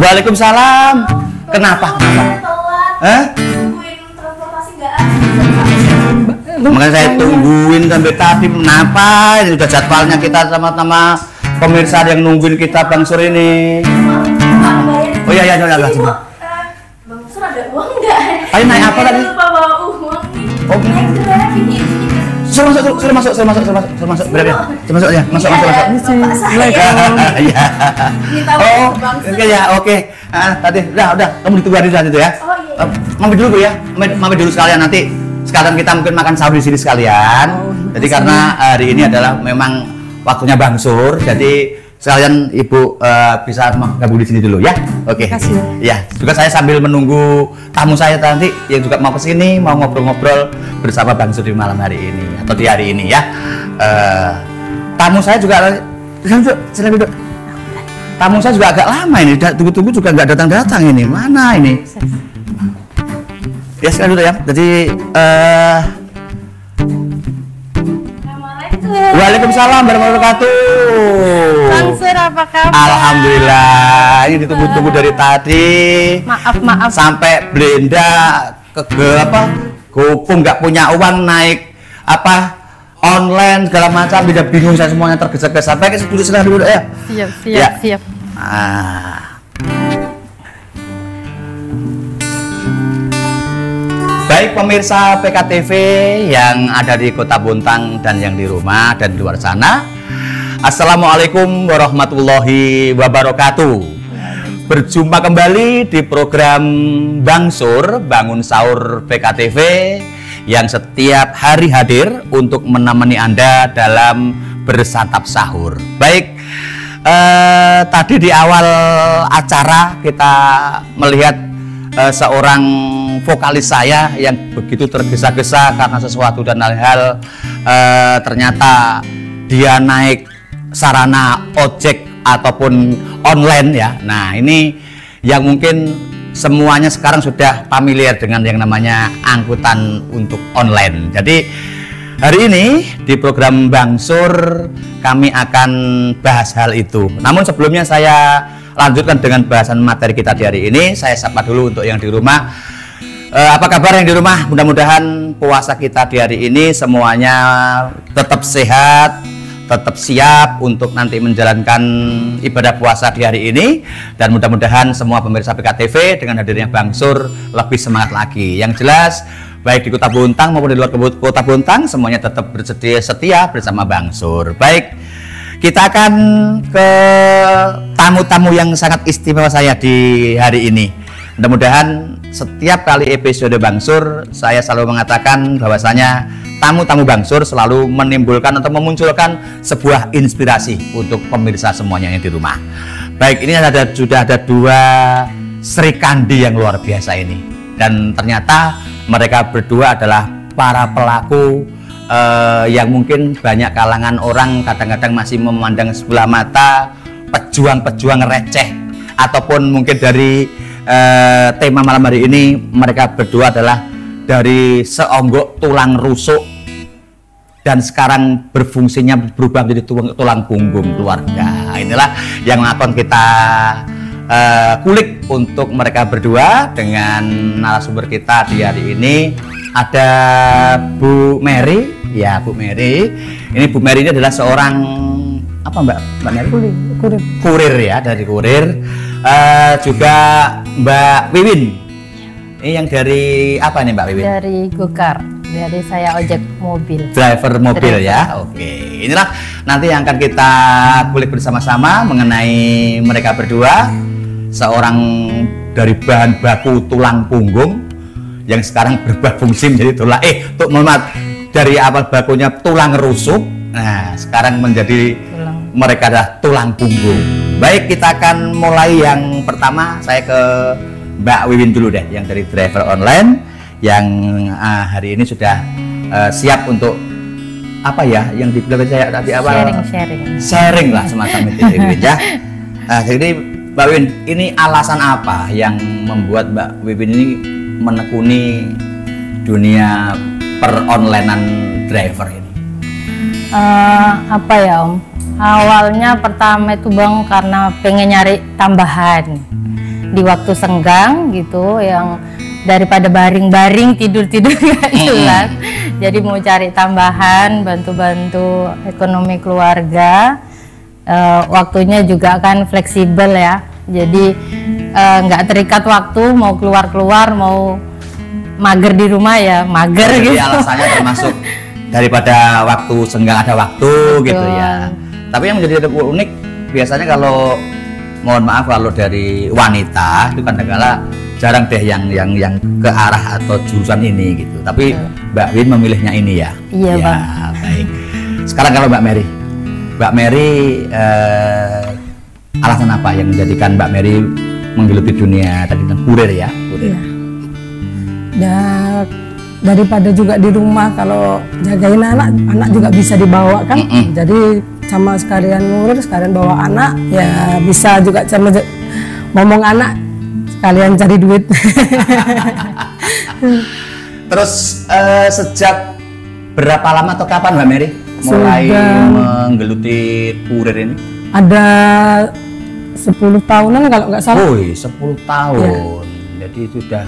Waalaikumsalam. Kenapa? Hah? Makanya saya tungguin sampai tadi. Kenapa? Ini udah jadwalnya kita sama-sama pemirsa yang nungguin kita Bang Sur ini. Oh iya iya iya. Bang Sur ada uang nggak? Ayo naik apa tadi? Lupa bawa uang nih. Oh. Naik kereta ini. Suruh masuk berapa ya? Masuk ya, masuk. Iya. Oh, oke ya, oke. Tadi udah, kamu ditunggu di sana itu ya. Oh iya. Mampir dulu Bu ya, mampir dulu sekalian nanti. Sekalian kita mungkin makan sahur di sini sekalian. Jadi karena hari ini adalah memang waktunya Bang Sur, jadi sekalian Ibu bisa gabung di sini dulu ya. Oke. Kasih. Ya, juga saya sambil menunggu tamu saya nanti yang juga mau kesini, mau ngobrol-ngobrol bersama Bang Sur di malam hari ini atau di hari ini ya. Tamu saya juga silakan duduk. Tamu saya juga agak lama ini, tunggu-tunggu juga nggak datang-datang ini. Mana ini? Ya silakan duduk ya. Jadi Waalaikumsalam warahmatullahi wabarakatuh. Bang Sur apa kabar? Alhamdulillah, ini ditunggu-tunggu dari tadi. Maaf. Sampai Blenda Gopung nggak punya uang naik online segala macam, tidak bingung saya semuanya tergesa-gesa. Baik, silakan duduk ya. Siap. Baik pemirsa PKTV yang ada di Kota Bontang dan yang di rumah dan di luar sana, Assalamualaikum warahmatullahi wabarakatuh. Berjumpa kembali di program Bang Sur Bangun Sahur PKTV yang setiap hari hadir untuk menemani Anda dalam bersantap sahur. Baik, tadi di awal acara kita melihat seorang vokalis saya yang begitu tergesa-gesa karena sesuatu dan hal-hal, ternyata dia naik sarana ojek ataupun online ya. Nah ini yang mungkin semuanya sekarang sudah familiar dengan yang namanya angkutan untuk online. Jadi hari ini di program Bang Sur kami akan bahas hal itu. Namun sebelumnya saya lanjutkan dengan bahasan materi kita di hari ini. Saya sapa dulu untuk yang di rumah. Apa kabar yang di rumah? Mudah-mudahan puasa kita di hari ini semuanya tetap sehat, tetap siap untuk nanti menjalankan ibadah puasa di hari ini. Dan mudah-mudahan semua pemirsa PKTV dengan hadirnya Bang Sur lebih semangat lagi. Yang jelas baik di Kota Bontang maupun di luar Kota Bontang semuanya tetap setia bersama Bang Sur. Baik, kita akan ke tamu-tamu yang sangat istimewa saya di hari ini. Mudah-mudahan setiap kali episode Bang Sur saya selalu mengatakan bahwasanya tamu-tamu Bang Sur selalu menimbulkan atau memunculkan sebuah inspirasi untuk pemirsa semuanya yang di rumah. Baik, ini sudah ada dua Sri Kandi yang luar biasa ini. Dan ternyata mereka berdua adalah para pelaku yang mungkin banyak kalangan orang kadang-kadang masih memandang sebelah mata, pejuang-pejuang receh, ataupun mungkin dari tema malam hari ini mereka berdua adalah dari seonggok tulang rusuk dan sekarang berfungsinya berubah menjadi tulang punggung keluarga. Inilah yang akan kita kulik untuk mereka berdua dengan narasumber kita di hari ini. Ada Bu Mary, ya Bu Mary. Ini Bu Mary ini adalah seorang apa Mbak Mary? Kurir ya, dari kurir. Juga Mbak Wiwin. Ini yang dari apa nih Mbak Wiwin? Dari Gokar. Dari saya ojek mobil. Driver mobil ya. Oke. Inilah nanti yang akan kita kulik bersama-sama mengenai mereka berdua. Seorang dari bahan baku tulang punggung yang sekarang berubah fungsi menjadi tulang dari awal bakunya tulang rusuk. Nah, sekarang menjadi mereka adalah tulang punggung. Baik, kita akan mulai yang pertama. Saya ke Mbak Wiwin dulu deh, yang dari driver online yang hari ini sudah siap untuk apa ya yang di belakang saya tadi awal sharing lah semacam itu Wiwin ya. Jadi Mbak Wiwin, ini alasan apa yang membuat Mbak Wiwin ini menekuni dunia peronlinean driver ini? Apa ya Om? Awalnya pertama itu Bang karena pengen nyari tambahan. di waktu senggang gitu, yang daripada baring-baring tidur-tidur nggak jelas. Jadi mau cari tambahan, bantu-bantu ekonomi keluarga. Waktunya juga kan fleksibel ya. Jadi nggak terikat waktu, mau keluar-keluar, mau mager di rumah ya mager. Jadi gitu. alasannya termasuk daripada waktu senggang ada waktu. Betul. Gitu ya. Tapi yang menjadi unik biasanya kalau mohon maaf kalau dari wanita itu kadang-kala jarang deh yang ke arah atau jurusan ini gitu. Tapi Mbak Win memilihnya ini ya. Iya, ya, Bang. Baik. Sekarang kalau Mbak Mary alasan apa yang menjadikan Mbak Mary menggeluti dunia tadi tentang kurir ya? Kurir. Iya. Ya, daripada juga di rumah kalau jagain anak juga bisa dibawa kan. Jadi sama sekalian ngurir, sekalian bawa anak, ya bisa juga sama ngomong anak, sekalian cari duit. Terus sejak berapa lama atau kapan Mbak Mary mulai menggeluti kurir ini? Ada 10 tahunan kalau nggak salah. Woi, 10 tahun. Jadi sudah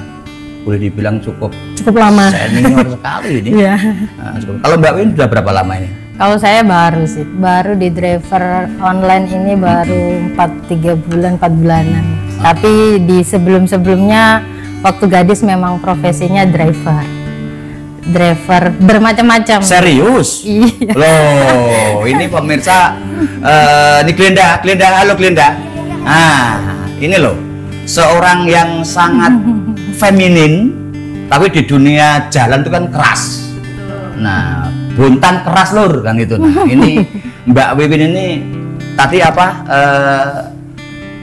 boleh dibilang cukup lama. Senior sekali ini. Iya. Nah, kalau Mbak Win sudah berapa lama ini? Kalau saya baru sih, baru di driver online ini baru 3 bulan, 4 bulanan. Tapi di sebelum-sebelumnya waktu gadis memang profesinya driver bermacam-macam. Serius? Iya. Loh, ini pemirsa, ini Glenda, halo Glenda. Ini loh, seorang yang sangat feminin, tapi di dunia jalan itu kan keras. Nah, buntan keras lur kan gitu. Nah, ini Mbak Wiwin ini tadi apa?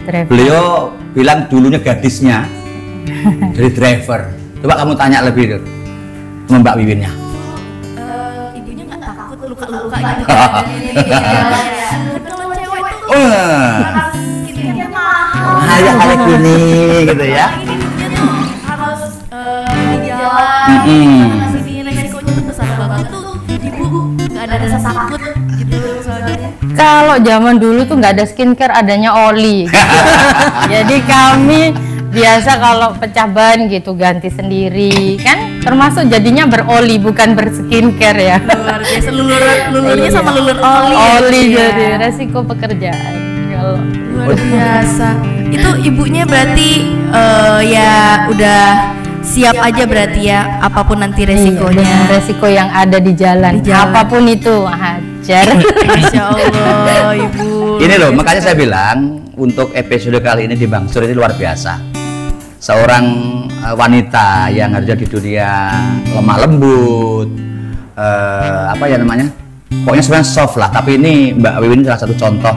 Driver. Beliau bilang dulunya gadisnya jadi driver. Coba kamu tanya lebih dulu sama Mbak Wiwinnya. Ibunya nggak takut luka-luka gitu. Kalau cewek itu harus skinnya mahal. Kayak gini gitu ya. Ini ibunya tuh harus di jalan. Masih resikonya tuh besar banget tuh. Ibu nggak ada rasa takut gitu soalnya. Kalau zaman dulu tuh nggak ada skincare, adanya oli. Jadi kami biasa kalau pecah ban gitu ganti sendiri kan, termasuk jadinya beroli bukan berskincare ya. Luar biasa, lulurnya sama lulur oli. Oli Ya. jadi resiko pekerjaan. Kalau Luar biasa. Itu ibunya berarti ya udah siap aja berarti ya, apapun nanti dengan resikonya. resiko yang ada di jalan, Di jalan. apapun itu hajar. Masya Allah, ibu. Ini loh, makanya saya bilang untuk episode kali ini di Bang Sur ini luar biasa. Seorang wanita yang ada di dunia lemah lembut, apa ya namanya? Pokoknya sebenarnya soft lah. Tapi ini Mbak Wiwin salah satu contoh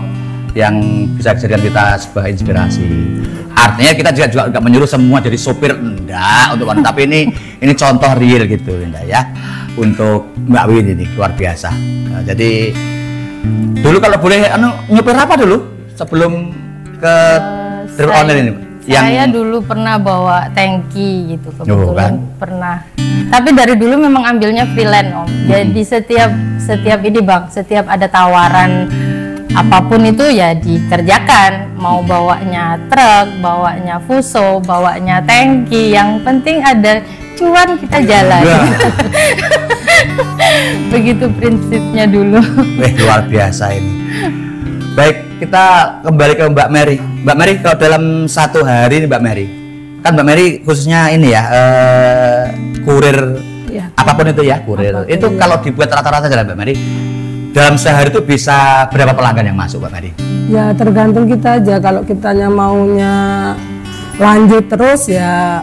yang bisa dijadikan kita sebuah inspirasi. Artinya kita juga nggak menyuruh semua jadi sopir, enggak untuk wanita. Tapi ini contoh real gitu, Linda ya. Untuk Mbak Wiwin ini luar biasa. Nah, jadi dulu kalau boleh nyopir apa dulu sebelum ke driver online ini? Saya dulu pernah bawa tangki gitu kebetulan kan? pernah. Tapi dari dulu memang ambilnya freelance Om. Jadi setiap ini Bang, setiap ada tawaran apapun itu ya dikerjakan. Mau bawanya truk, bawanya fuso, bawanya tangki, yang penting ada cuan kita jalan. Ya. Begitu prinsipnya dulu. Luar biasa ini. Baik, kita kembali ke Mbak Mary. Mbak Mary, kalau dalam satu hari ini Mbak Mary, kan Mbak Mary khususnya ini ya, kurir, Ya. apapun itu ya, kurir. Apapun, Itu ya. kalau dibuat rata-rata jalan Mbak Mary, dalam sehari itu bisa berapa pelanggan yang masuk Mbak Mary? Ya tergantung kita aja, kalau kitanya maunya lanjut terus ya,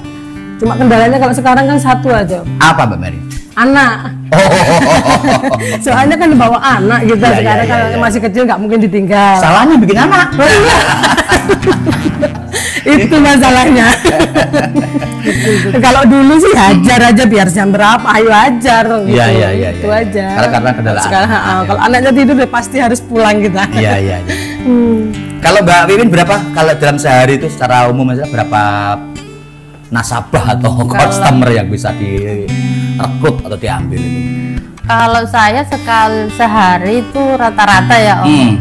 cuma kendalanya kalau sekarang kan satu aja, Apa Mbak Mary? anak. Oh, Soalnya kan bawa anak kita Ya, sekarang ya, kalau ya. masih kecil nggak mungkin ditinggal. salahnya bikin anak. Itu masalahnya. Kalau dulu sih hajar aja biar jam berapa, ayo hajar gitu. Iya, iya, iya, Itu iya. aja. Karena kendala Sekarang, anak. kalau anaknya tidur ya pasti harus pulang kita. Iya, iya, iya. Kalau Mbak Wiwin berapa? Kalau dalam sehari itu secara umum aja berapa nasabah atau customer yang bisa direkrut atau diambil itu? Kalau saya sehari itu rata-rata ya Om.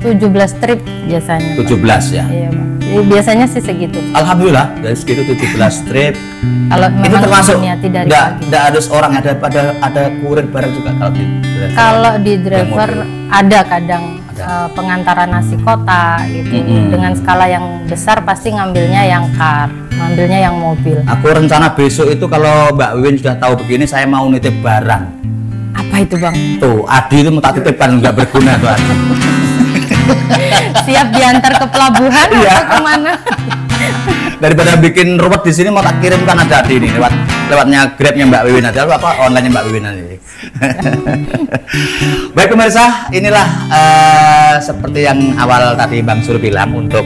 17 trip biasanya. 17 ya. Iya, Bang. Jadi biasanya sih segitu. Alhamdulillah dari segitu 17 trip. Kalau Itu memang termasuk niati dari enggak pagi. ada seorang, ada kurir bareng juga kalau di driver. Kalau di driver mobil. ada kadang pengantaran nasi kota gitu. Dengan skala yang besar pasti ngambilnya yang car, ngambilnya yang mobil. Aku rencana besok itu kalau Mbak Wiwin sudah tahu begini, saya mau nitip barang. Apa itu, Bang? Tuh, Adi itu mau tak titipkan, nggak berguna tuh Adi. Siap diantar ke pelabuhan Iya. atau kemana? Daripada bikin ruwet di sini, mau tak kirimkan aja Adi ini lewatnya Grabnya Mbak Wiwin aja, apa online Mbak Wiwin nanti. Baik pemirsa, inilah seperti yang awal tadi Bang Sur bilang, untuk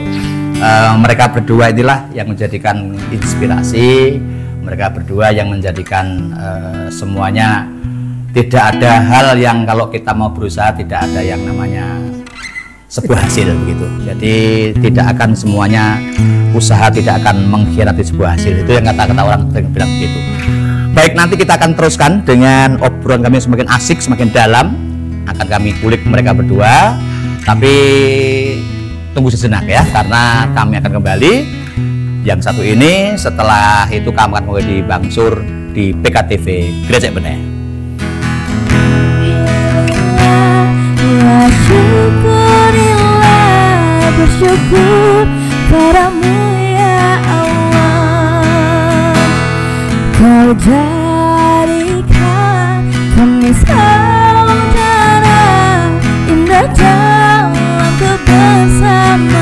mereka berdua inilah yang menjadikan inspirasi, mereka berdua yang menjadikan semuanya. Tidak ada hal yang kalau kita mau berusaha tidak ada yang namanya sebuah hasil begitu. Jadi tidak akan semuanya usaha tidak akan mengkhianati sebuah hasil. Itu yang kata-kata orang sering bilang begitu. Baik, nanti kita akan teruskan dengan obrolan kami semakin asik, semakin dalam. Akan kami kulik mereka berdua. Tapi tunggu sejenak ya, karena kami akan kembali. Yang satu ini, setelah itu kami akan kembali di Bang Sur di PKTV Gresik Beneh. Syukurillah, bersyukur padamu ya Allah. Kau jadikan kami saudara, indah dalam kebersamaan.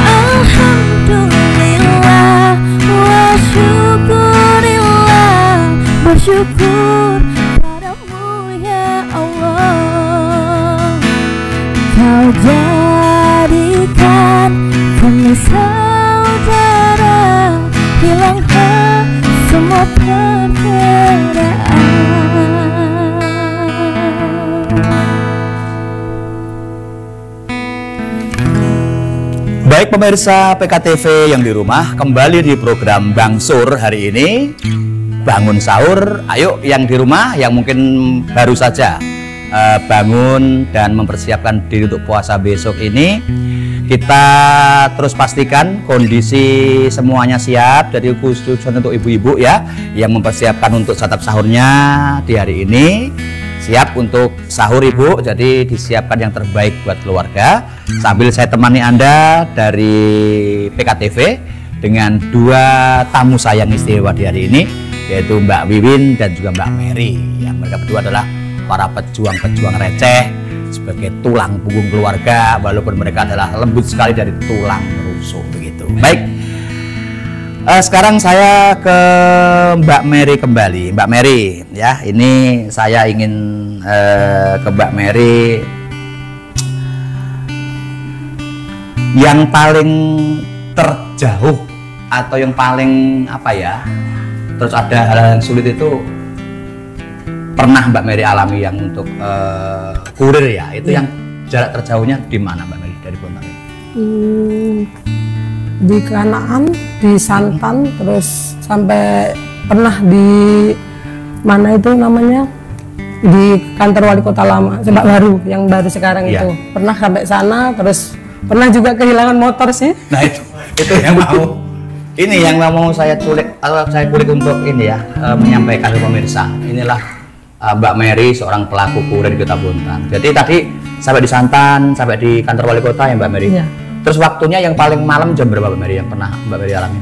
Alhamdulillah wa syukurillah, bersyukur kau jadikan kami saudara, hilangkan semua perbedaan. Baik pemirsa PKTV yang di rumah, kembali di program Bang Sur hari ini. Bangun sahur, ayo yang di rumah yang mungkin baru saja bangun dan mempersiapkan diri untuk puasa besok ini, kita terus pastikan kondisi semuanya siap, dari khususnya untuk ibu-ibu ya yang mempersiapkan untuk santap sahurnya di hari ini. Siap untuk sahur ibu, jadi disiapkan yang terbaik buat keluarga. Sambil saya temani Anda dari PKTV dengan dua tamu saya yang istimewa di hari ini, yaitu Mbak Wiwin dan juga Mbak Mary. Yang mereka berdua adalah para pejuang-pejuang receh sebagai tulang punggung keluarga, walaupun mereka adalah lembut sekali dari tulang rusuk begitu. Baik, sekarang saya ke Mbak Mary kembali. Mbak Mary, ya ini saya ingin ke Mbak Mary. Yang paling terjauh atau yang paling apa ya? Terus ada hal yang sulit itu pernah Mbak Mary alami yang untuk kurir ya, itu yang jarak terjauhnya di mana Mbak Mary dari Bontang? Di Kanaan, di Santan, terus sampai pernah di mana itu namanya, di kantor wali kota lama, Sebak Baru yang baru sekarang Iya. itu. Pernah sampai sana, terus pernah juga kehilangan motor sih. Nah itu yang mau ini yang mau saya kulik untuk ini ya, menyampaikan ke pemirsa. Inilah Mbak Mary, seorang pelaku kurir di Kota Bontang. Jadi tadi sampai di Santan, sampai di kantor wali kota ya Mbak Mary. Iya. Terus waktunya yang paling malam jam berapa Mbak Mary yang pernah Mbak Mary alami?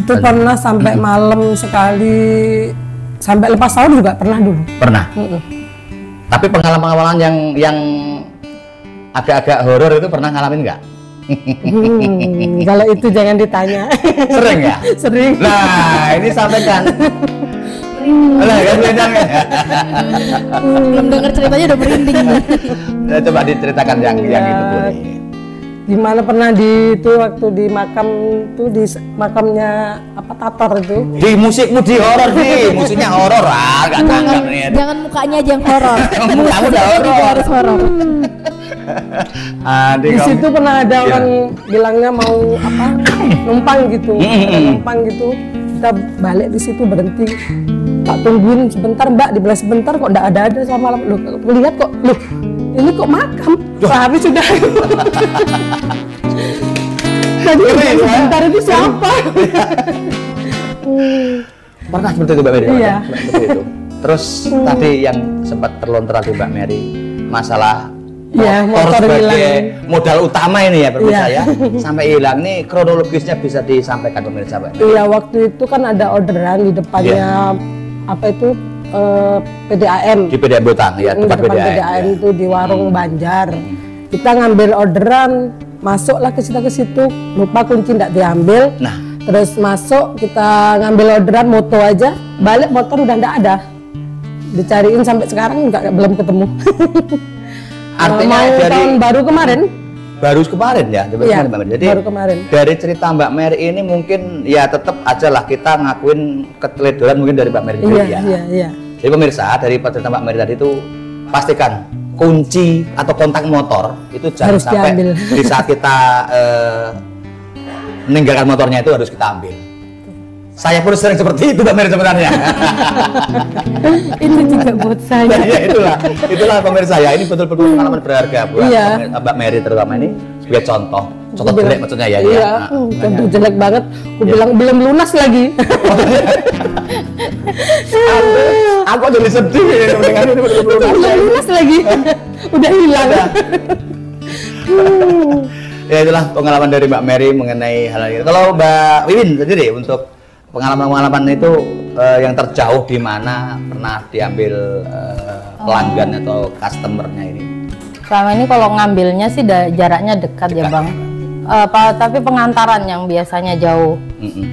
Itu pernah sampai malam sekali, sampai lepas sahur juga pernah dulu. Pernah. Tapi pengalaman yang agak-agak horor itu pernah ngalamin nggak? Kalau itu jangan ditanya. Sering ya? Sering. Nah ini sampaikan. Lah kan beda kan? Belum denger ceritanya udah merinding. Ya, coba diceritakan yang itu boleh. Gimana pernah di itu waktu di makam tuh, di makamnya apa Tator itu. Di musikmu di horor sih, musiknya horor ah, nggak tangkap nih. Jangan mukanya aja yang horor. Kamu udah horor. Juga harus horor. Di situ pernah ada orang bilangnya mau apa numpang gitu, ada numpang gitu. Kita balik di situ berhenti. Tak tungguin sebentar Mbak, dibelah sebentar kok nggak ada sama lu lihat kok, ini kok makam? Tapi sudah. Tadi sebentar itu siapa? Pernah seperti itu Mbak Mary? Iya. Seperti itu. Terus tadi yang sempat terlontar di Mbak Mary, masalah Iya, motor motor sebagai hilang. modal utama ini ya pemirsa Iya. ya, sampai hilang nih, kronologisnya bisa disampaikan pemirsa Mbak? Iya, waktu itu kan ada orderan di depannya apa itu PDAM. Di PDAM Botang ya, Di tempat depan PDAM. PDAM itu di warung Banjar. Kita ngambil orderan, masuklah ke situ, lupa kunci tidak diambil. Nah, Terus masuk, kita ngambil orderan moto aja, balik motor udah nggak ada. Dicariin sampai sekarang belum ketemu. artinya mau dari tahun baru kemarin. baru kemarin ya, Iya, Mbak Mary. Jadi baru kemarin. dari cerita Mbak Mary ini mungkin ya tetap aja lah kita ngakuin keteledoran mungkin dari Mbak Mary Iya, sendiri ya. iya. Jadi pemirsa, dari cerita Mbak Mary tadi itu pastikan kunci atau kontak motor itu jangan Harus sampai diambil. di saat kita meninggalkan motornya itu harus kita ambil. Saya pun sering seperti itu Mbak Mary sebenarnya. Itu juga buat saya. Ya, itulah pemirsa ya, ini betul-betul pengalaman berharga buat Iya. Mbak Mary terutama ini sebagai contoh jelek maksudnya ya. Iya, ya. contoh jelek banget. Aku bilang belum lunas lagi. Aku jadi sedih ya, mendengar ini betul-betul Belum lunas lagi. Udah hilang. Ya itulah pengalaman dari Mbak Mary mengenai hal ini. Kalau Mbak Wiwin sendiri untuk pengalaman-pengalaman itu yang terjauh di mana pernah diambil pelanggan atau customernya ini? Selama ini kalau ngambilnya sih jaraknya dekat ya Bang. Tapi pengantaran yang biasanya jauh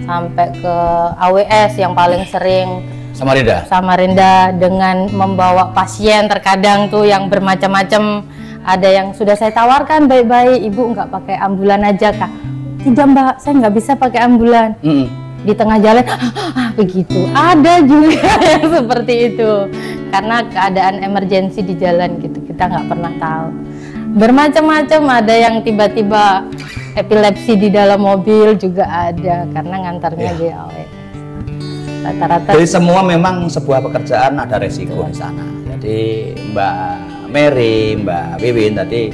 sampai ke AWS yang paling sering. Samarinda dengan membawa pasien terkadang tuh yang bermacam-macam. Ada yang sudah saya tawarkan baik-baik, ibu nggak pakai ambulan aja kak? Tidak mbak, saya nggak bisa pakai ambulan. Di tengah jalan begitu. Ada juga yang seperti itu karena keadaan emergensi di jalan gitu, kita nggak pernah tahu. Bermacam-macam, ada yang tiba-tiba epilepsi di dalam mobil juga ada karena ngantarnya di AWS. Rata-rata. Jadi semua memang sebuah pekerjaan ada resiko di sana. Jadi Mbak Mary, Mbak Wiwin tadi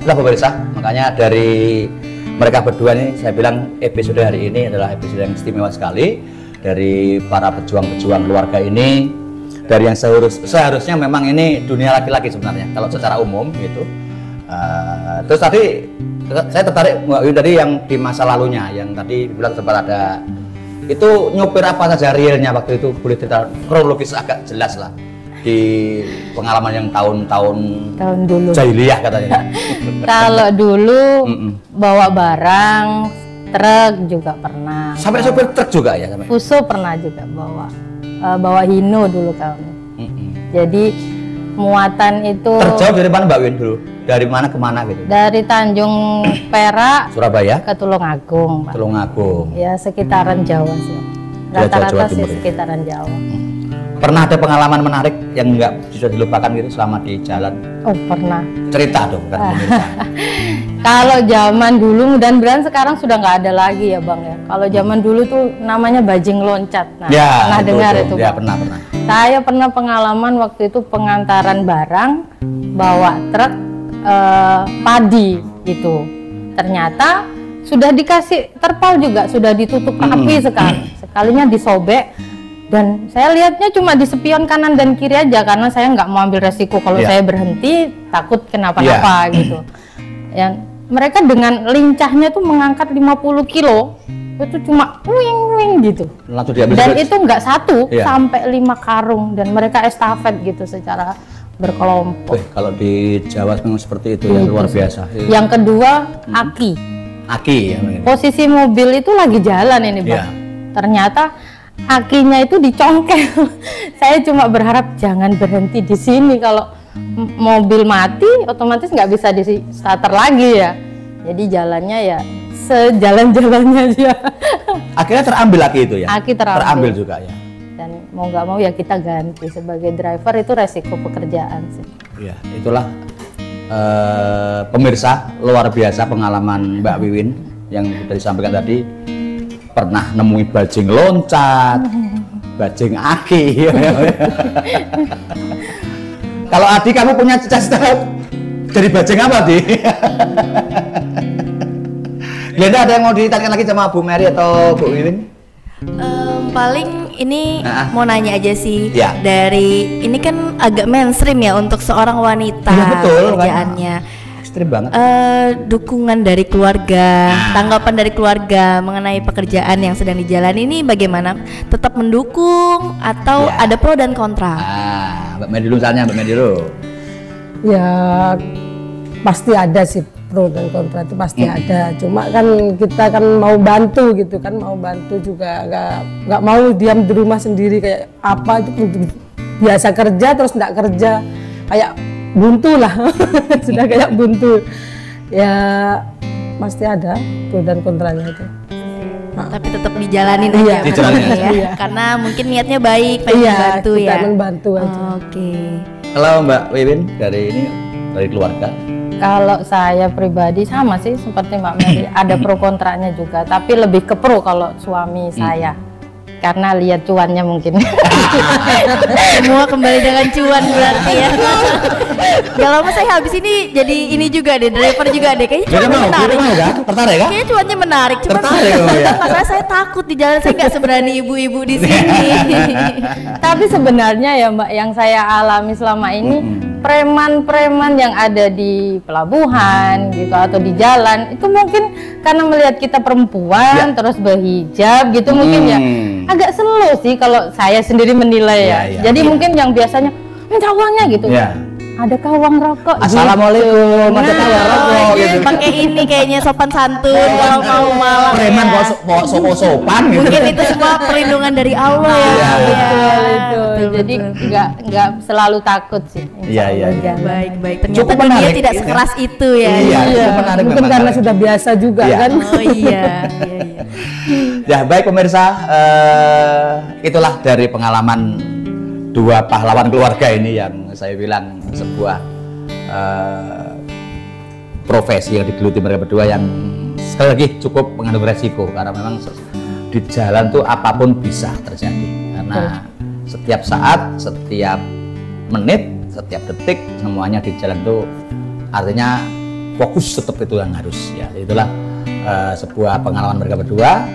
sudah pemirsa, makanya dari mereka berdua ini saya bilang episode hari ini adalah episode yang istimewa sekali dari para pejuang-pejuang keluarga ini, dari yang seharusnya memang ini dunia laki-laki sebenarnya kalau secara umum gitu. Terus tadi saya tertarik Mbak Wiwin tadi yang di masa lalunya, yang tadi bilang sempat ada itu nyopir apa saja realnya waktu itu, boleh cerita kronologis agak jelas lah di pengalaman yang tahun-tahun dulu jahiliyah katanya. Kalau dulu bawa barang truk juga pernah. Sampai sopir truk juga ya? Fuso pernah juga bawa Hino dulu kami. Jadi muatan itu terjauh dari mana Mbak Win dulu? Dari mana ke mana gitu? Dari Tanjung Perak Surabaya ke Tulungagung Pak. Tulungagung Ya sekitaran Jawa sih. Rata-rata sih sekitaran Jawa. Pernah ada pengalaman menarik yang nggak bisa dilupakan gitu selama di jalan? Oh pernah. Cerita dong kan pemirsa. Kalau zaman dulu, mudah-mudahan sekarang sudah nggak ada lagi ya Bang ya. Kalau zaman dulu tuh namanya bajing loncat. Nah, ya, pernah dengar itu ya, Bang? pernah. Saya pernah pengalaman waktu itu pengantaran barang bawa truk padi gitu. Ternyata sudah dikasih terpal juga, sudah ditutup rapi sekalinya disobek. Dan saya lihatnya cuma di spion kanan dan kiri aja karena saya nggak mau ambil resiko kalau saya berhenti takut kenapa-napa gitu. Ya, mereka dengan lincahnya tuh mengangkat 50 kilo itu cuma wing gitu. Dan itu nggak satu sampai 5 karung dan mereka estafet gitu secara berkelompok. Kalau di Jawa memang seperti itu ya, luar biasa. Yang kedua aki ya. Posisi mobil itu lagi jalan ini Bang. Ternyata akinya itu dicongkel. Saya cuma berharap jangan berhenti di sini. Kalau mobil mati, otomatis nggak bisa di starter lagi ya. Jadi jalannya ya sejalan-jalannya aja. Akhirnya terambil aki itu ya? Aki terambil juga ya. Dan mau nggak mau ya kita ganti. Sebagai driver itu resiko pekerjaan sih. Ya, itulah pemirsa, luar biasa pengalaman Mbak Wiwin yang sudah disampaikan tadi. Pernah nemuin bajing loncat, bajing aki. Kalau Adi, kamu punya cita-cita Dari bajeng apa, Di? Glenda, ada yang mau ditanyakan lagi sama Bu Mary atau Bu Wiwin? Paling ini mau nanya aja sih, Ya. dari ini kan agak mainstream ya untuk seorang wanita Iya, betul, kerjaannya. Ekstrim banget. Dukungan dari keluarga, tanggapan dari keluarga mengenai pekerjaan yang sedang dijalani ini bagaimana? Tetap mendukung atau Ya. ada pro dan kontra? Mbak Mary dulu misalnya, Mbak Mary dulu. Ya pasti ada sih, pro dan kontra itu pasti ada. Cuma kan kita kan mau bantu gitu kan, mau bantu juga nggak mau diam di rumah sendiri kayak apa itu biasa kerja terus nggak kerja kayak buntu lah. Sudah kayak buntu ya, pasti ada pro dan kontranya itu. Tapi tetap dijalanin Iya. aja Dijalanin pokoknya ya. Iya. Karena mungkin niatnya baik, pengen Iya, membantu kita ya. membantu aja. Oke. Kalau Mbak Wiwin dari keluarga. Kalau saya pribadi sama sih seperti Mbak Mary, ada pro kontranya juga, tapi lebih ke pro kalau suami saya. Karena lihat cuannya mungkin. Semua kembali dengan cuan berarti ya. Gak lama saya habis ini jadi ini juga deh, driver juga deh. Kayaknya Glenda cuannya mau, menarik. Glenda mau kan? Tertarik kan? Kayaknya cuannya menarik. Cuma Tertarik kamu ya? masalah saya takut di jalan, saya nggak seberani ibu-ibu di sini. Tapi sebenarnya ya Mbak, yang saya alami selama ini preman-preman yang ada di pelabuhan gitu atau di jalan itu mungkin karena melihat kita perempuan terus berhijab gitu mungkin ya agak slow sih kalau saya sendiri menilai ya. Ya, Jadi mungkin yang biasanya minta uangnya gitu. Ya. Adakah uang rokok? Assalamualaikum, ada Nah, kabar rokok gitu. Pakai ini kayaknya sopan santun kalau mau malam. Preman ya. kok sopan gitu. Mungkin itu semua perlindungan dari Allah ya. Iya, Betul itu. Jadi nggak selalu takut sih. Iya, iya, iya. Baik. Ternyata Cukup dunia menarik, tidak ya. sekeras itu ya. Iya, cukup menarik Mungkin memang. karena sudah biasa juga Iya. kan. Oh iya. Ya baik pemirsa, itulah dari pengalaman dua pahlawan keluarga ini yang saya bilang sebuah profesi yang digeluti mereka berdua yang sekali lagi cukup mengandung resiko karena memang di jalan tuh apapun bisa terjadi karena setiap saat, setiap menit, setiap detik semuanya di jalan tuh artinya fokus tetap itu yang harus ya. Itulah sebuah pengalaman mereka berdua.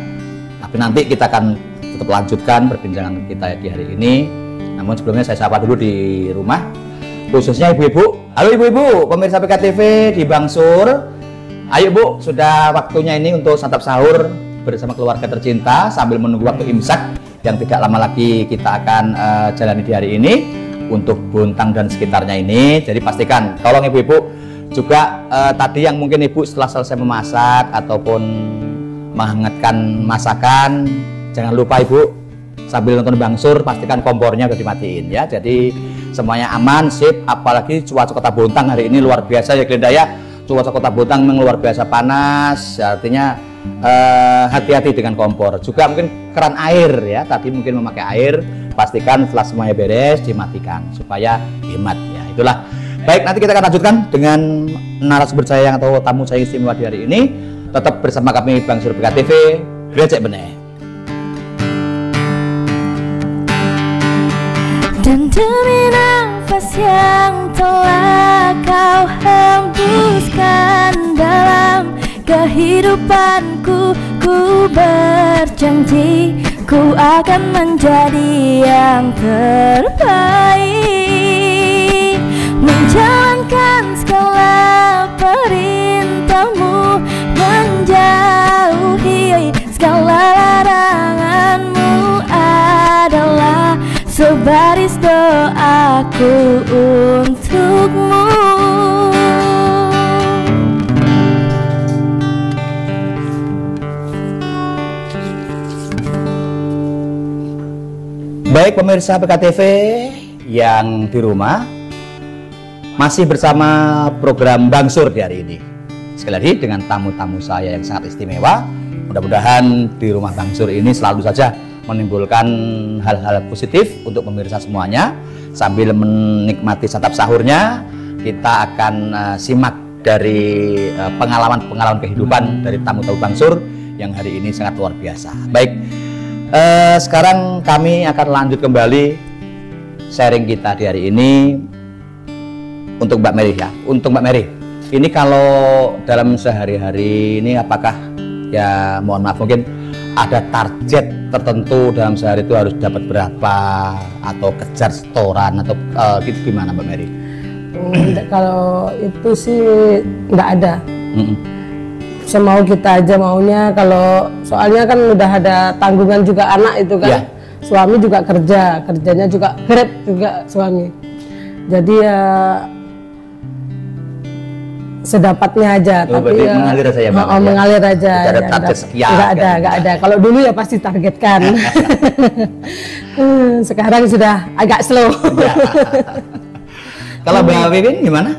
Tapi nanti kita akan tetap lanjutkan perbincangan kita di hari ini. Namun sebelumnya saya sapa dulu di rumah, khususnya ibu-ibu. Halo ibu-ibu, pemirsa PKTV di Bangsur. Ayo Bu, sudah waktunya ini untuk santap sahur bersama keluarga tercinta sambil menunggu waktu imsak yang tidak lama lagi kita akan jalani di hari ini untuk Bontang dan sekitarnya ini. Jadi pastikan, tolong ibu-ibu juga tadi yang mungkin ibu setelah selesai memasak ataupun menghangatkan masakan, jangan lupa ibu sambil nonton Bangsur pastikan kompornya udah dimatiin ya. Jadi semuanya aman, sip. Apalagi cuaca Kota Bontang hari ini luar biasa ya Glenda ya. Cuaca Kota Bontang memang luar biasa panas, artinya hati-hati dengan kompor. Juga mungkin keran air ya, tadi mungkin memakai air, pastikan setelah semuanya beres dimatikan supaya hemat ya. Itulah. Baik, nanti kita akan lanjutkan dengan narasumber saya yang atau tamu saya istimewa di hari ini. Tetap bersama kami Bangsur PKTV, Grecek Beneh. Dan demi nafas yang telah kau hembuskan dalam kehidupanku, ku berjanji ku akan menjadi yang terbaik, menjalankan segala perintahmu, menjauhi segala laranganmu adalah sebaris doaku untukmu. Baik pemirsa PKTV yang di rumah, masih bersama program Bangsur di hari ini. Sekali lagi dengan tamu-tamu saya yang sangat istimewa. Mudah-mudahan di rumah Bangsur ini selalu saja menimbulkan hal-hal positif untuk pemirsa semuanya. Sambil menikmati santap sahurnya, kita akan simak dari pengalaman-pengalaman kehidupan dari tamu-tamu Bangsur yang hari ini sangat luar biasa. Baik, sekarang kami akan lanjut kembali sharing kita di hari ini untuk Mbak Mary ya. Untuk Mbak Mary, ini kalau dalam sehari-hari ini apakah ya mohon maaf mungkin ada target tertentu dalam sehari itu harus dapat berapa atau kejar setoran atau gitu gimana Mbak Mary? Kalau itu sih nggak ada. Semau kita aja maunya, kalau soalnya kan udah ada tanggungan juga anak itu kan. Yeah. Suami juga kerjanya juga Grab juga suami. Jadi ya sedapatnya aja, tapi ya, mengalir aja ya Mbak. Mengalir aja. Tidak ada target sekian. Nggak ada. Kalau dulu ya pasti targetkan. Sekarang sudah agak slow. Kalau Mbak Wiwin gimana?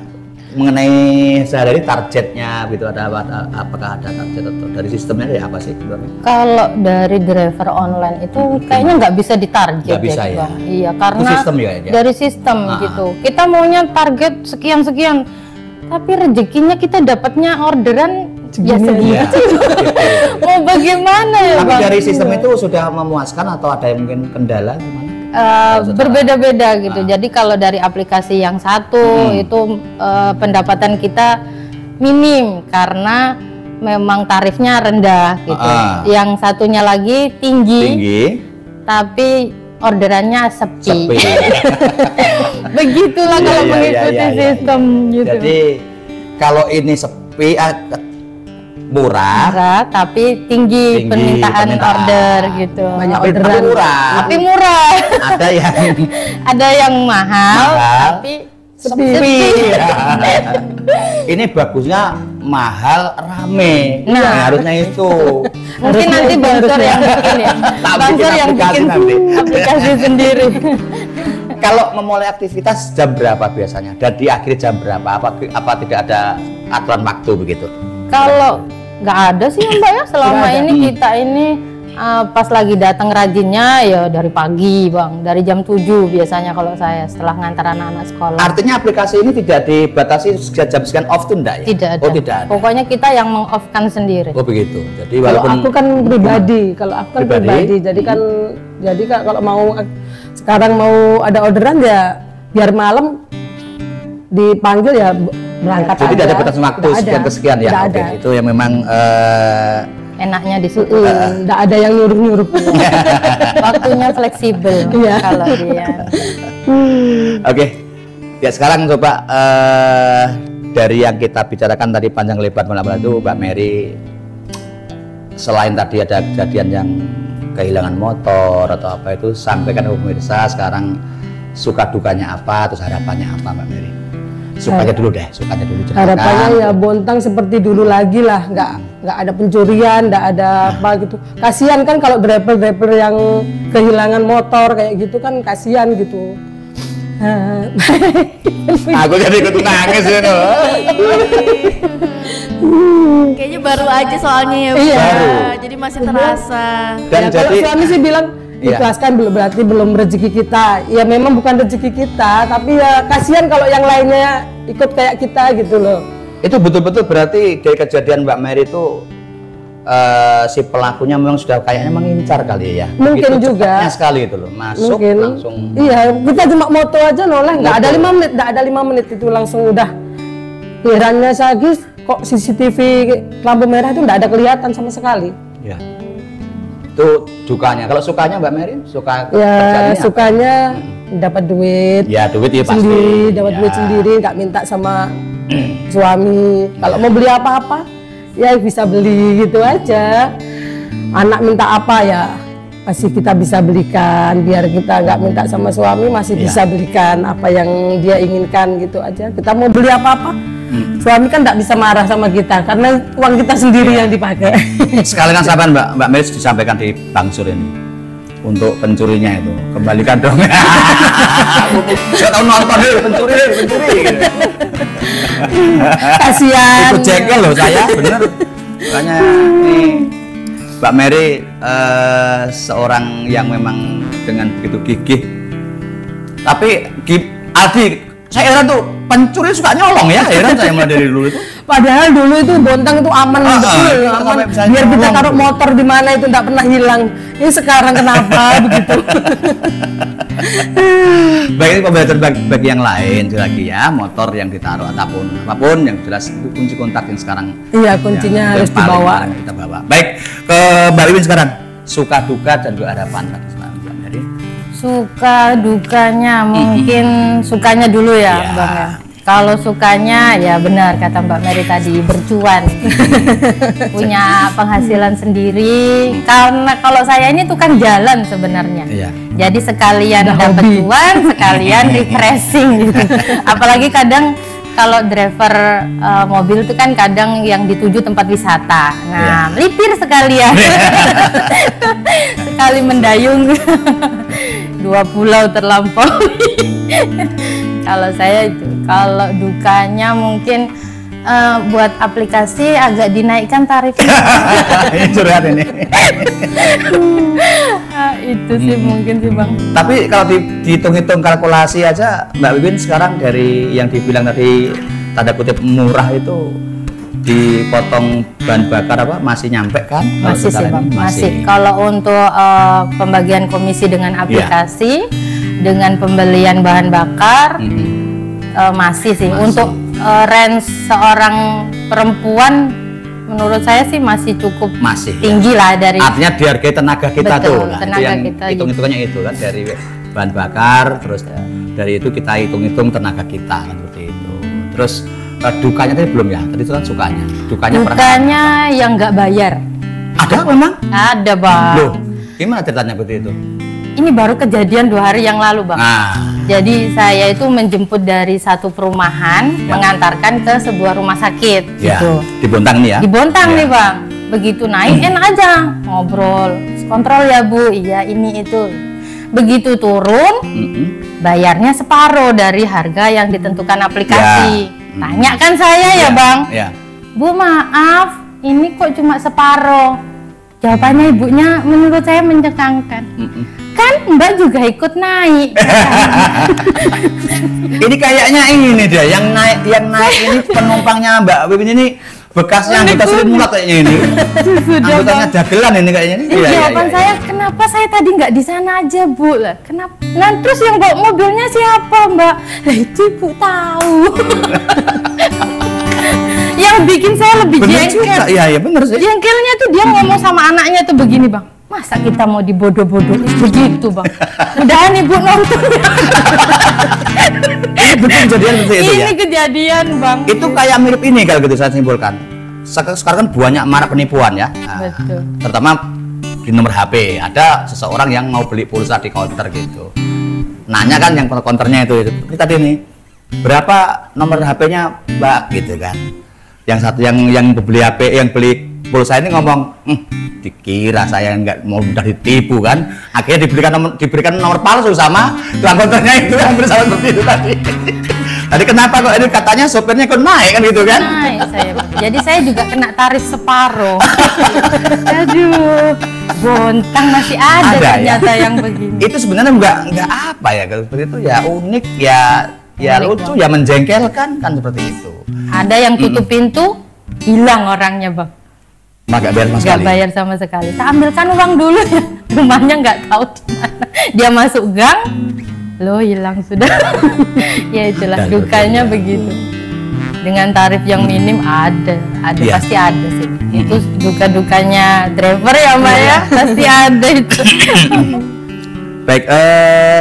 Mengenai sehari-hari targetnya gitu, ada apa? Apakah ada target atau dari sistemnya dari apa sih? Kalau dari driver online itu kayaknya nggak bisa ditarget. Nggak bisa ya? Bang. Iya, karena sistem ya, ya? dari sistem gitu. Kita maunya target sekian-sekian, tapi rezekinya kita dapatnya orderan ya segitu. Ya, gitu. Mau bagaimana ya Tapi Bang? dari sistem itu sudah memuaskan atau ada yang mungkin kendala gimana? Berbeda-beda gitu. Jadi kalau dari aplikasi yang satu itu pendapatan kita minim karena memang tarifnya rendah gitu. Yang satunya lagi tinggi. Tapi orderannya sepi. Begitulah kalau mengikuti sistem gitu. Jadi kalau ini sepi murah tapi tinggi permintaan order gitu. Banyak tapi orderan. Tapi murah. Ada yang mahal tapi sepi. Ini bagusnya mahal rame. Nah, harusnya itu. Mungkin nanti Bangsor yang bikin ya. Bangsor yang bikin aplikasi sendiri. Kalau memulai aktivitas jam berapa biasanya? Dan diakhiri jam berapa? Apa tidak ada aturan waktu begitu? Kalau nggak ada sih Mbak ya, selama ini kita ini pas lagi datang rajinnya ya dari pagi Bang, dari jam 7 biasanya kalau saya setelah ngantar anak-anak sekolah. Artinya aplikasi ini tidak dibatasi jam sekian off tuh enggak ya? Tidak ada. Oh tidak ada. Pokoknya kita yang meng-off-kan sendiri. Oh begitu. Jadi Kalau walaupun aku kan pribadi, jadi kan kalau mau sekarang mau ada orderan ya biar malam dipanggil ya berangkat. Jadi tidak ada batas waktu sekian ya. Oke. Itu yang memang enaknya di situ. Tidak ada yang nyuruh-nyuruh. Waktunya fleksibel kalau dia. Oke. Ya sekarang coba dari yang kita bicarakan tadi panjang lebar malam itu Mbak Mary, selain tadi ada kejadian yang kehilangan motor atau apa itu, sampaikan ke pemirsa sekarang suka dukanya apa, terus harapannya apa Mbak Mary? Sukanya dulu deh, sukanya dulu. Harapannya ya Bontang seperti dulu lagi lah, nggak ada pencurian, nggak ada apa gitu. Kasihan kan kalau driver-driver yang kehilangan motor kayak gitu kan kasihan gitu. Aku jadi ikut nangis ya. Kayaknya baru aja soalnya ya, Iya. Baru. Jadi masih terasa. Dan Ya, jadi kalau suami sih bilang ikhlaskan berarti belum rezeki kita. Ya memang bukan rezeki kita, tapi ya kasihan kalau yang lainnya ikut kayak kita gitu loh. itu betul-betul berarti dari kejadian Mbak Mary itu si pelakunya memang sudah kayaknya mengincar kali ya. Mungkin Begitu juga. cepatnya sekali itu loh, masuk Mungkin. langsung. Iya, kita cuma moto aja noleh, nggak ada 5 menit, nggak ada 5 menit itu langsung udah. Herannya Sagis, kok CCTV lampu merah itu nggak ada kelihatan sama sekali. Ya. Itu dukanya. Kalau sukanya Mbak Mary, suka Ya kerjanya sukanya dapat duit ya duit ya pasti. sendiri, dapat Ya. duit sendiri, nggak minta sama suami. Kalau mau beli apa-apa, ya bisa beli gitu aja. Anak minta apa ya pasti kita bisa belikan, biar kita nggak minta sama suami masih bisa belikan apa yang dia inginkan gitu aja. Kita mau beli apa-apa, suami kan nggak bisa marah sama kita karena uang kita sendiri yang dipakai. Sekalian sahabat Mbak Mary disampaikan di Bangsur ini untuk pencurinya itu kembalikan dong. Saya tahu nonton deh pencuri. Kasihan. Ikut jengkel loh saya, bener. Makanya nih Mbak Mary seorang yang memang dengan begitu gigih. Tapi Aldi, saya heran tuh pencuri suka nyolong ya, heran saya mulai dari dulu itu. Padahal dulu itu Bontang itu aman betul, aman. Biar kita taruh motor di mana itu nggak pernah hilang. Ini sekarang kenapa begitu? Baik, ini pembelajaran bagi yang lain lagi ya, motor yang ditaruh ataupun apapun yang jelas itu kunci kontak yang sekarang. Iya, kuncinya harus dibawa. Kita bawa. Baik, ke Mbak Wiwin sekarang. Suka duka dan juga harapan tadi Mbak Mary. Suka dukanya mungkin sukanya dulu ya, Ya. Bang ya. Kalau sukanya ya benar kata Mbak Mary tadi, bercuan. Punya penghasilan sendiri. Karena kalau saya ini tukang jalan sebenarnya. Iya. Jadi sekalian dapat cuan, sekalian refreshing gitu. Apalagi kadang kalau driver mobil itu kan kadang yang dituju tempat wisata. Nah, melipir sekalian. Sekali mendayung. 2 pulau terlampaui. Kalau saya itu, kalau dukanya mungkin buat aplikasi agak dinaikkan tarifnya. Ini curhat ini. Itu sih mungkin sih Bang. Tapi kalau dihitung-hitung kalkulasi aja, Mbak Wiwin sekarang dari yang dibilang tadi tanda kutip murah itu dipotong bahan bakar apa masih nyampe kan? Masih sih Bang, masih. Kalau untuk pembagian komisi dengan aplikasi, dengan pembelian bahan bakar, masih sih. Untuk range seorang perempuan, menurut saya sih masih cukup tinggi lah dari. Artinya dihargai tenaga kita. Betul, tuh. Nah, tenaga itu yang kita hitung-hitungannya itu kan dari bahan bakar, terus dari itu kita hitung-hitung tenaga kita kan seperti itu. Terus dukanya tadi belum ya? Tadi itu kan sukanya. Dukanya yang nggak bayar. Ada memang? Ada Bang. Loh, gimana ceritanya seperti itu? Ini baru kejadian 2 hari yang lalu Bang. Nah. Jadi saya itu menjemput dari satu perumahan, mengantarkan ke sebuah rumah sakit gitu. Di Bontang nih ya? Di Bontang nih Bang. Begitu naik enak aja ngobrol, kontrol ya Bu, iya ini itu. Begitu turun, bayarnya separuh dari harga yang ditentukan aplikasi. Tanya kan saya ya Bang, Bu maaf, ini kok cuma separuh. Jawabannya ibunya menurut saya mencengangkan. Kan Mbak juga ikut naik. Ini kayaknya ini dia yang naik ini penumpangnya Mbak Wiwin ini bekasnya anggota Sri Mulat kayaknya ini. Anggotanya dagelan ini kayaknya ini. Jawaban saya, kenapa saya tadi nggak di sana aja Bu? Lah, kenapa? Nah terus yang bawa mobilnya siapa Mbak? Lah itu Ibu tahu. Yang bikin saya lebih jengkel. Iya bener sih. Jengkelnya tuh dia ngomong sama anaknya tuh begini Bang. Masa kita mau dibodoh-bodohin begitu Bang? Udahan Ibu nonton. Ini betul kejadian seperti itu ya? Ini kejadian Bang. Itu kayak mirip ini kalau gitu saya simpulkan. Sekarang kan banyak marak penipuan ya. Nah, Betul. Terutama di nomor HP. Ada seseorang yang mau beli pulsa di counter gitu. Nanya kan yang counternya itu tadi nih, berapa nomor HP-nya Mbak gitu kan. Yang satu yang beli HP, yang beli pulsa ini ngomong, dikira saya nggak mau mudah ditipu kan, akhirnya diberikan nomor palsu sama tukang konternya itu yang bersama seperti itu tadi. Tadi kenapa kok ini katanya sopirnya kok naik kan gitu kan? Naik saya. Jadi saya juga kena tarif separuh. Aduh, Bontang masih ada ternyata ya? Yang begini. Itu sebenarnya nggak apa ya kalau seperti itu ya unik ya unik lucu ya menjengkelkan kan seperti itu. Ada yang tutup pintu, hilang orangnya Bang. Nggak bayar sama sekali. Nggak bayar sama sekali. Saya ambilkan uang dulu ya. Rumahnya nggak tahu di mana. Dia masuk gang, loh hilang sudah. Ya itulah dukanya begitu. Dengan tarif yang minim ada ya. Pasti ada sih. Itu duka-dukanya driver ya Mbak ya, pasti ada itu. Baik,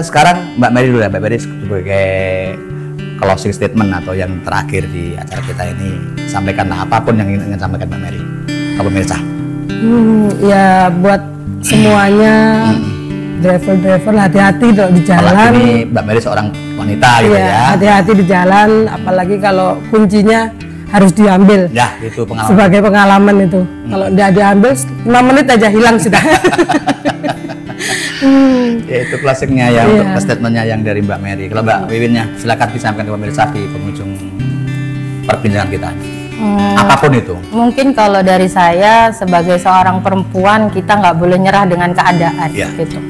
sekarang Mbak Mary dulu ya, Mbak Mary sebagai closing statement atau yang terakhir di acara kita ini, sampaikanlah apapun yang ingin sampaikan Mbak Mary ke pemirsa. Ya buat semuanya, driver hati-hati kalau di jalan. Apalagi ini Mbak Mary seorang wanita gitu ya. Hati-hati di jalan, apalagi kalau kuncinya harus diambil. Ya, itu pengalaman. Sebagai pengalaman itu. Kalau tidak diambil, 5 menit aja hilang sudah. Ya itu klasiknya ya untuk statementnya yang dari Mbak Mary. Kalau Mbak Wiwinnya silakan disampaikan ke pemirsa di penghujung perbincangan kita. Apapun itu. Mungkin kalau dari saya sebagai seorang perempuan kita nggak boleh nyerah dengan keadaan gitu.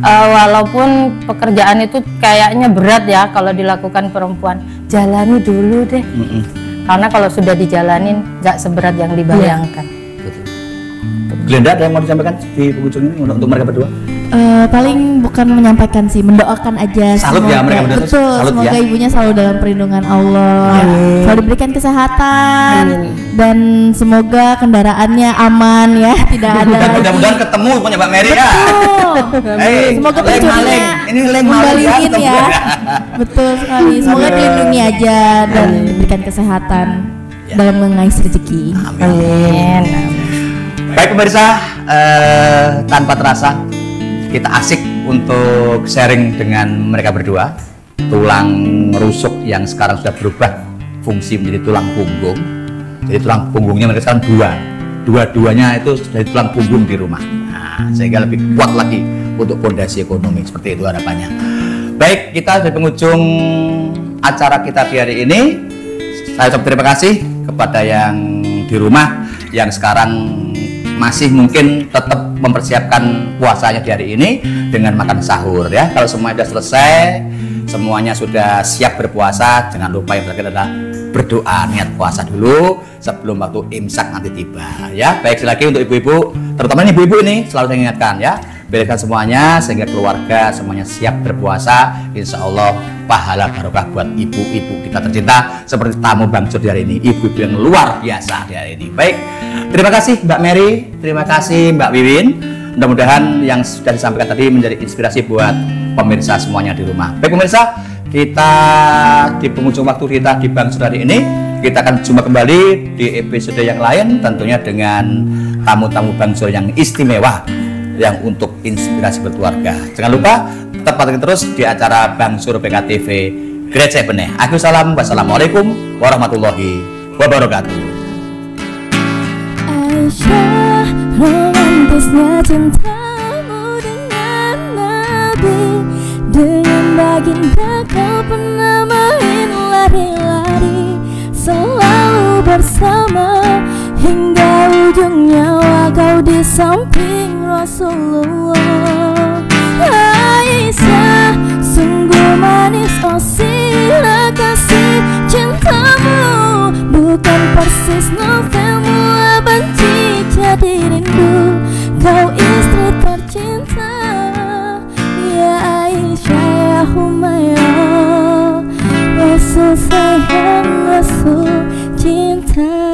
Walaupun pekerjaan itu kayaknya berat ya kalau dilakukan perempuan, jalani dulu deh. Karena kalau sudah dijalanin nggak seberat yang dibayangkan. Glenda, ada yang mau disampaikan di penghujung ini untuk mereka berdua? Paling bukan menyampaikan sih, mendoakan aja. Salut ya mereka berdua. Betul, Salut semoga ya. ibunya selalu dalam perlindungan Allah, selalu diberikan kesehatan, dan semoga kendaraannya aman ya, tidak ada. Dan mudah-mudahan ketemu punya Mbak Mary ya. Semoga leng pencurinya maleng. Ini leng maleng kembaliin ya. Betul sekali. Semoga dilindungi aja dan diberikan kesehatan dalam mengais rezeki. Amin. Baik pemirsa, tanpa terasa kita asik untuk sharing dengan mereka berdua. Tulang rusuk yang sekarang sudah berubah fungsi menjadi tulang punggung. Jadi tulang punggungnya mereka sekarang dua-duanya itu dari tulang punggung di rumah. Nah, sehingga lebih kuat lagi untuk fondasi ekonomi, seperti itu harapannya. Baik, kita di penghujung acara kita di hari ini. Saya ucap terima kasih kepada yang di rumah yang sekarang masih mungkin tetap mempersiapkan puasanya di hari ini dengan makan sahur ya. Kalau semuanya sudah selesai, semuanya sudah siap berpuasa, jangan lupa yang terakhir adalah berdoa, niat puasa dulu sebelum waktu imsak nanti tiba ya. Baik, sekali lagi untuk ibu-ibu, terutama ini ibu-ibu ini selalu saya ingatkan ya, bereskan semuanya sehingga keluarga semuanya siap berpuasa. Insya Allah pahala barokah buat ibu-ibu kita tercinta seperti tamu Bang Sur di hari ini, ibu-ibu yang luar biasa di hari ini. Baik, terima kasih Mbak Mary, terima kasih Mbak Wiwin. Mudah-mudahan yang sudah disampaikan tadi menjadi inspirasi buat pemirsa semuanya di rumah. Baik pemirsa, kita di penghujung waktu kita di Bang Sur hari ini, kita akan jumpa kembali di episode yang lain, tentunya dengan tamu-tamu Bang Sur yang istimewa yang untuk inspirasi berkeluarga. Jangan lupa tetap pantengin terus di acara Bang Sur PKTV Gereja Beneh. Wassalamualaikum warahmatullahi wabarakatuh. Aisyah, romantisnya cintamu dengan Nabi, dengan baginda kau pernah main lari-lari, selalu bersama hingga ujung nyawa kau di samping Rasulullah. Aisyah, sungguh manis oh sila kasih cintamu, bukan persis novelmu benci jadi rindu, kau istri tercinta ya Aisyah ya Humairah, Rasul sayang Rasul cinta.